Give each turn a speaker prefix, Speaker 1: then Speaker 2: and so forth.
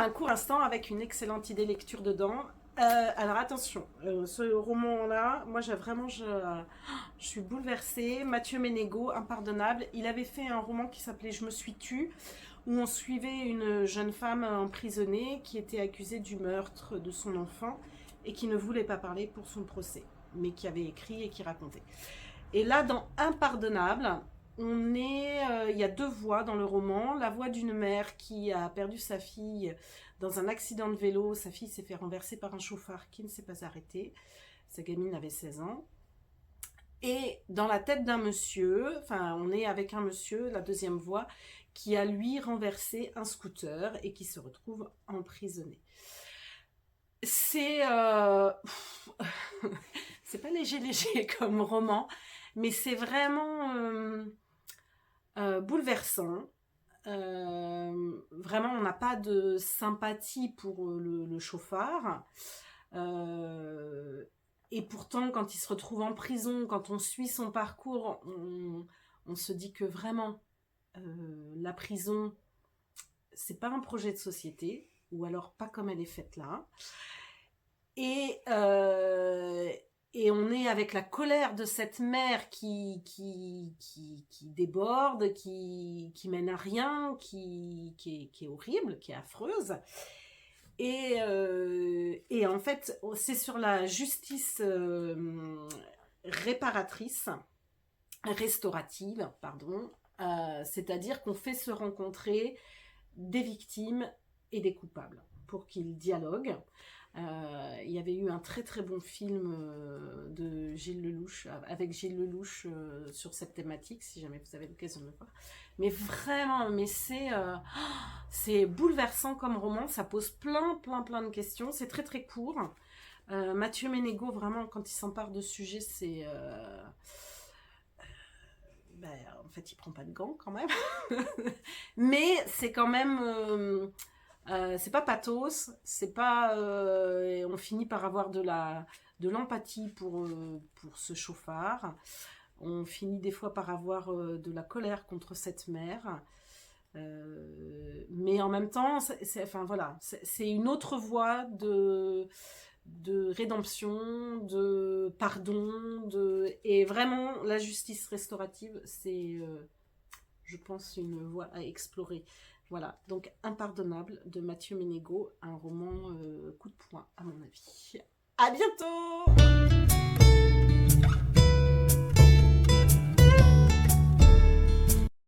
Speaker 1: un court instant avec une excellente idée lecture dedans. Alors attention, ce roman-là, moi je suis bouleversée. Mathieu Ménégo, Impardonnable, il avait fait un roman qui s'appelait Je me suis tue, où on suivait une jeune femme emprisonnée qui était accusée du meurtre de son enfant et qui ne voulait pas parler pour son procès, mais qui avait écrit et qui racontait. Et là, dans Impardonnable, il y a deux voix dans le roman. La voix d'une mère qui a perdu sa fille dans un accident de vélo. Sa fille s'est fait renverser par un chauffard qui ne s'est pas arrêté. Sa gamine avait 16 ans. Et dans la tête d'un monsieur, enfin, on est avec un monsieur, la deuxième voix, qui a lui renversé un scooter et qui se retrouve emprisonné. C'est c'est pas léger comme roman, mais c'est vraiment bouleversant. Vraiment, on n'a pas de sympathie pour le chauffard. Et pourtant, quand il se retrouve en prison, quand on suit son parcours, on se dit que vraiment, la prison, c'est pas un projet de société, ou alors pas comme elle est faite là. Et on est avec la colère de cette mère qui déborde, qui mène à rien, qui est horrible, qui est affreuse. Et en fait, c'est sur la justice restaurative, pardon. C'est-à-dire qu'on fait se rencontrer des victimes et des coupables pour qu'ils dialoguent. Il y avait eu un très très bon film de Gilles Lelouch, avec Gilles Lelouch sur cette thématique, si jamais vous avez l'occasion de le voir. Mais vraiment, c'est bouleversant comme roman, ça pose plein de questions, c'est très très court. Mathieu Ménégo, vraiment, quand il s'empare de sujets, c'est... en fait, il prend pas de gants quand même. Mais c'est quand même... c'est pas pathos, c'est pas... on finit par avoir de l'empathie pour ce chauffard. On finit des fois par avoir de la colère contre cette mère. Mais en même temps, c'est une autre voie de rédemption, de pardon, et vraiment, la justice restaurative, c'est, je pense, une voie à explorer. Voilà, donc Impardonnable de Mathieu Ménégo, un roman coup de poing à mon avis. À bientôt!